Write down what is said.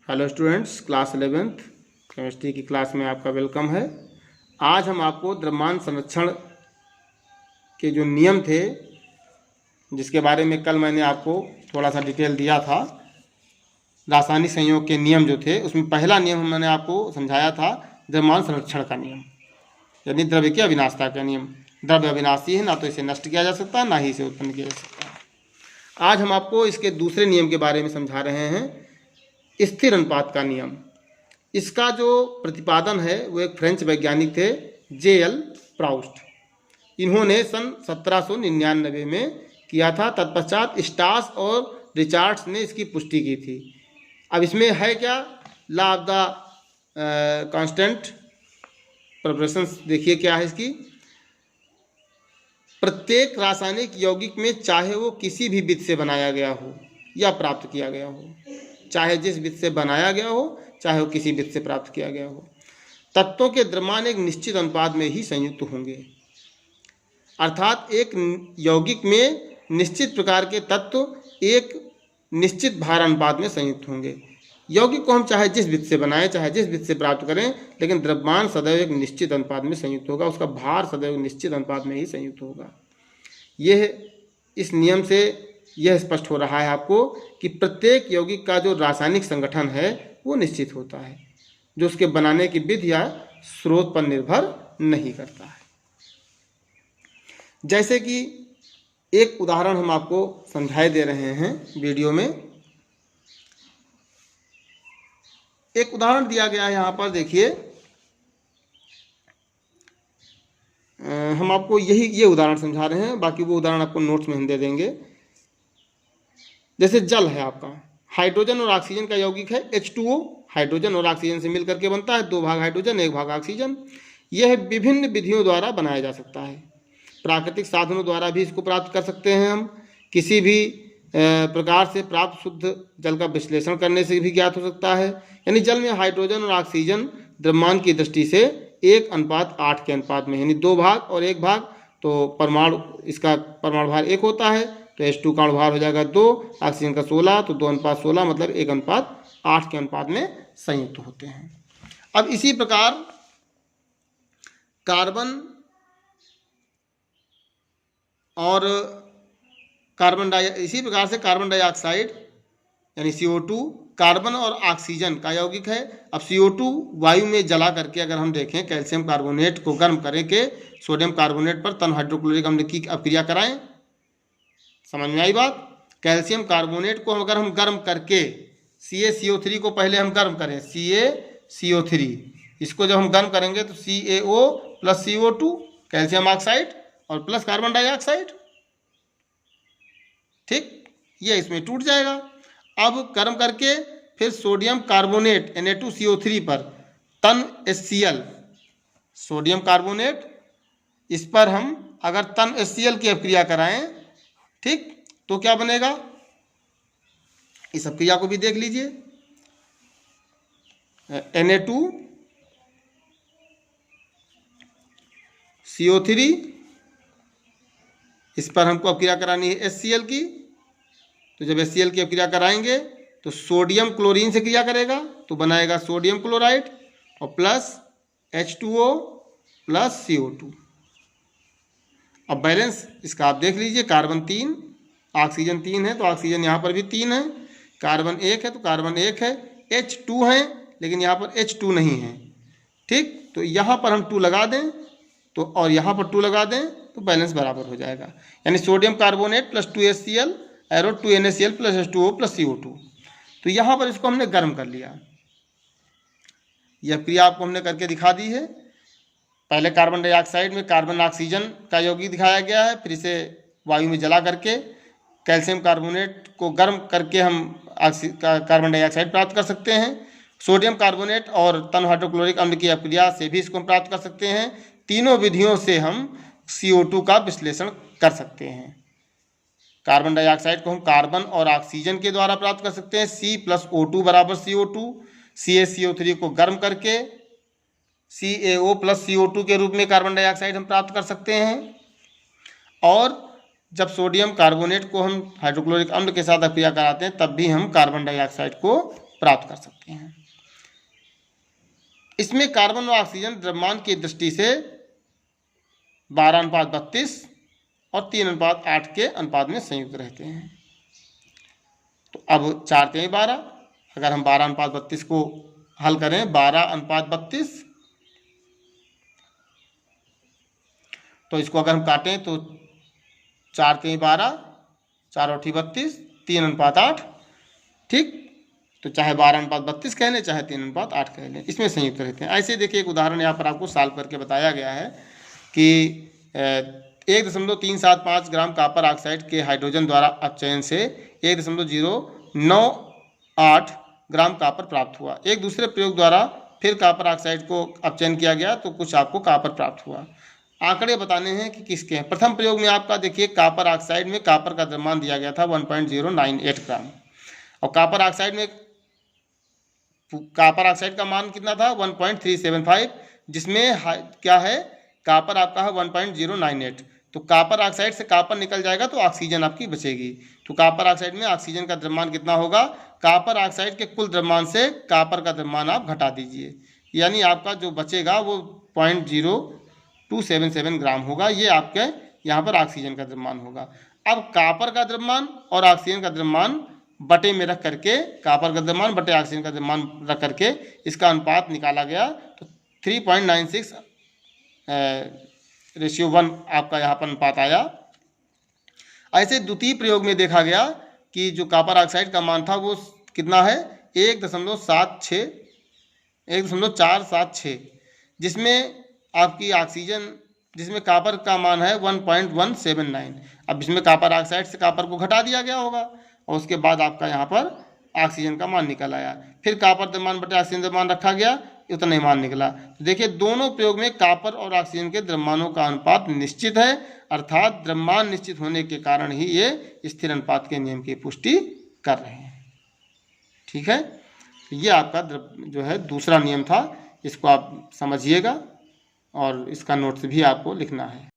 Hello students, class 11th chemistry की class में आपका वेलकम है। आज हम आपको द्रव्यमान संरक्षण के जो नियम थे, जिसके बारे में कल मैंने आपको थोड़ा सा डिटेल दिया था, रासायनिक संयोग के नियम जो थे, उसमें पहला नियम मैंने आपको समझाया था द्रव्यमान संरक्षण का नियम, यानी द्रव्य की अविनाशता का नियम। द्रव्य अविनाशी है, ना तो इसे नष्ट किया जा सकता, ना ही इसे उत्पन्न किया जा सकता। आज हम आपको इसके दूसरे नियम के बारे में समझा रहे हैं, स्थिर अनुपात का नियम। इसका जो प्रतिपादन है वो एक फ्रेंच वैज्ञानिक थे, J.L. प्राउस्ट। इन्होंने सन 1799 में किया था। तत्पश्चात स्टास और रिचार्ड्स ने इसकी पुष्टि की थी। अब इसमें है क्या, law of the constant proportion. देखिए क्या है इसकी। प्रत्येक रासायनिक यौगिक में, चाहे वो किसी भी विधि से बनाया गया हो या प्राप्त किया गया हो, चाहे जिस विधि से बनाया गया हो, चाहे वो किसी विधि से प्राप्त किया गया हो, तत्वों के द्रव्यमान एक निश्चित अनुपात में ही संयुक्त होंगे। अर्थात एक यौगिक में निश्चित प्रकार के तत्व एक निश्चित भार अनुपात में संयुक्त होंगे। यौगिक को हम चाहे जिस विधि से बनाएं, चाहे जिस विधि से प्राप्त करें, लेकिन द्रव्यमान सदैव एक निश्चित अनुपात में संयुक्त होगा, उसका भार सदैव निश्चित अनुपात में ही संयुक्त होगा। यह इस नियम से यह स्पष्ट हो रहा है आपको कि प्रत्येक यौगिक का जो रासायनिक संगठन है वो निश्चित होता है, जो उसके बनाने की विधि या स्रोत पर निर्भर नहीं करता है। जैसे कि एक उदाहरण हम आपको समझाए दे रहे हैं वीडियो में। एक उदाहरण दिया गया है यहाँ पर, देखिए। हम आपको ये उदाहरण समझा रहे हैं, बाकी वो उदाहरण आपको नोट्स में हम दे देंगे। जैसे जल है आपका, हाइड्रोजन और ऑक्सीजन का यौगिक है H2O। हाइड्रोजन और ऑक्सीजन से मिलकर के बनता है, 2 भाग हाइड्रोजन 1 भाग ऑक्सीजन। यह विभिन्न विधियों द्वारा बनाया जा सकता है। प्राकृतिक साधनों द्वारा भी इसको प्राप्त कर सकते हैं हम। किसी भी प्रकार से प्राप्त शुद्ध जल का विश्लेषण करने से भी ज्ञात हो सकता है। यानी जल में हाइड्रोजन और ऑक्सीजन द्रव्यमान की दृष्टि से 1:8 के अनुपात में, यानी 2 भाग और 1 भाग, तो परमाणु, इसका परमाणु भार 1 होता है, तो H2 का भार हो जाएगा 2, ऑक्सीजन का 16, तो 2:16 मतलब 1:8 के अनुपात में संयुक्त होते हैं। अब इसी प्रकार कार्बन और इसी प्रकार से कार्बन डाइऑक्साइड यानी CO2 कार्बन और ऑक्सीजन का यौगिक है। अब CO2 वायु में जला करके अगर हम देखें, कैल्शियम कार्बोनेट को गर्म करके सोडियम कार्बोनेट पर तन हाइड्रोक्लोरिक अम्ल की अपक्रिया कराएं। समझ में आई बात। कैल्शियम कार्बोनेट को अगर हम गर्म करके CaCO3 को पहले हम गर्म करें, CaCO3, इसको जब हम गर्म करेंगे तो CaO plus CO2 calcium oxide और प्लस कार्बन डाइऑक्साइड, ठीक, ये इसमें टूट जाएगा। अब गर्म करके फिर सोडियम कार्बोनेट Na2CO3 पर तन HCl, सोडियम कार्बोनेट, इस पर हम अगर तन HCl की अपक्रिया कराएं, ठीक, तो क्या बनेगा, इस अपक्रिया को भी देख लीजिए। Na2CO3, इस पर हमको अपक्रिया करानी है HCl की, तो जब HCl की अपक्रिया कराएंगे तो सोडियम क्लोरीन से क्रिया करेगा, तो बनाएगा सोडियम क्लोराइड और प्लस H2O प्लस CO2। अब बैलेंस इसका आप देख लीजिए, कार्बन 3, ऑक्सीजन 3 है, तो ऑक्सीजन यहाँ पर भी 3 है, कार्बन 1 है तो कार्बन 1 है, H2 है लेकिन यहाँ पर H2 नहीं है, ठीक, तो यहाँ पर हम 2 लगा दें तो, और यहाँ पर 2 लगा दें तो बैलेंस बराबर हो जाएगा। यानी sodium carbonate plus 2HCl arrow 2NaCl plus H2O plus CO2। तो यहाँ पर इसको हमने गर्म कर लिया। यह क्रिया आपको हमने करके दिखा दी है। पहले कार्बन डाइऑक्साइड में कार्बन ऑक्सीजन का यौगिक दिखाया गया है, फिर इसे वायु में जला करके कैल्शियम कार्बोनेट को गर्म करके हम कार्बन डाइऑक्साइड प्राप्त कर सकते हैं। सोडियम कार्बोनेट और तन हाइड्रोक्लोरिक अम्ल की अपक्रिया से भी इसको हम प्राप्त कर सकते हैं। तीनों विधियों से हम CO2 का विश्लेषण कर सकते हैं। कार्बन डाइऑक्साइड को हम कार्बन और ऑक्सीजन के द्वारा प्राप्त कर सकते हैं, C प्लस O2 बराबर CO2। CaCO3 को गर्म करके CaO प्लस CO2 के रूप में कार्बन डाइऑक्साइड हम प्राप्त कर सकते हैं। और जब सोडियम कार्बोनेट को हम हाइड्रोक्लोरिक अम्ल के साथ अपक्रिया कराते हैं तब भी हम कार्बन डाइऑक्साइड को प्राप्त कर सकते हैं। इसमें कार्बन व ऑक्सीजन द्रव्यमान की दृष्टि से 12:32 और 3:8 के अनुपात में संयुक्त रहते हैं। तो अब 4×12, अगर हम 12:32 को हल करें, 12:32, तो इसको अगर हम काटें तो 4×12, 4×8 32, 3:8, ठीक। तो चाहे 12:32 कह लें, चाहे 3:8 कह लें, इसमें संयुक्त रहते हैं। ऐसे देखिए एक उदाहरण यहाँ पर आपको सॉल्व करके बताया गया है कि 1.375 ग्राम कॉपर ऑक्साइड के हाइड्रोजन द्वारा अपचयन से 1.098 ग्राम कॉपर प्राप्त हुआ। एक दूसरे प्रयोग द्वारा फिर कॉपर ऑक्साइड को अपचयन किया गया तो कुछ आपको कॉपर प्राप्त हुआ। आंकड़े बताने हैं कि किसके हैं। प्रथम प्रयोग में आपका देखिए कॉपर ऑक्साइड में कॉपर का द्रव्यमान दिया गया था 1.098 ग्राम, और कॉपर ऑक्साइड का मान कितना था 1.375, जिसमें क्या है कॉपर आपका है 1.098। तो कॉपर ऑक्साइड से कॉपर निकल जाएगा तो ऑक्सीजन आपकी बचेगी। तो कॉपर ऑक्साइड में ऑक्सीजन का द्रव्यमान कितना होगा, कॉपर ऑक्साइड के कुल द्रव्यमान से कॉपर का द्रव्यमान आप घटा दीजिए, यानी आपका जो बचेगा वो 0.0277 ग्राम होगा। ये आपके यहाँ पर ऑक्सीजन का द्रव्यमान होगा। अब कॉपर का द्रव्यमान और ऑक्सीजन का द्रव्यमान बटे में रख करके, कॉपर का द्रव्यमान बटे ऑक्सीजन का द्रव्यमान रख करके इसका अनुपात निकाला गया तो 3.96:1 आपका यहाँ पर अनुपात आया। ऐसे द्वितीय प्रयोग में देखा गया कि जो कॉपर ऑक्साइड का मान था वो कितना है 1.476, जिसमें आपकी ऑक्सीजन, जिसमें कॉपर का मान है 1.179। अब इसमें कॉपर ऑक्साइड से कॉपर को घटा दिया गया होगा और उसके बाद आपका यहाँ पर ऑक्सीजन का मान निकल आया। फिर कॉपर द्रव्यमान बटे ऑक्सीजन द्रव्यमान रखा गया, उतना ही मान निकला। तो देखिए दोनों प्रयोग में कॉपर और ऑक्सीजन के द्रव्यमानों का अनुपात निश्चित है, अर्थात द्रव्यमान निश्चित होने के कारण ही ये स्थिर अनुपात के नियम की पुष्टि कर रहे हैं। ठीक है, ये आपका जो है दूसरा नियम था, इसको आप समझिएगा और इसका नोट्स भी आपको लिखना है।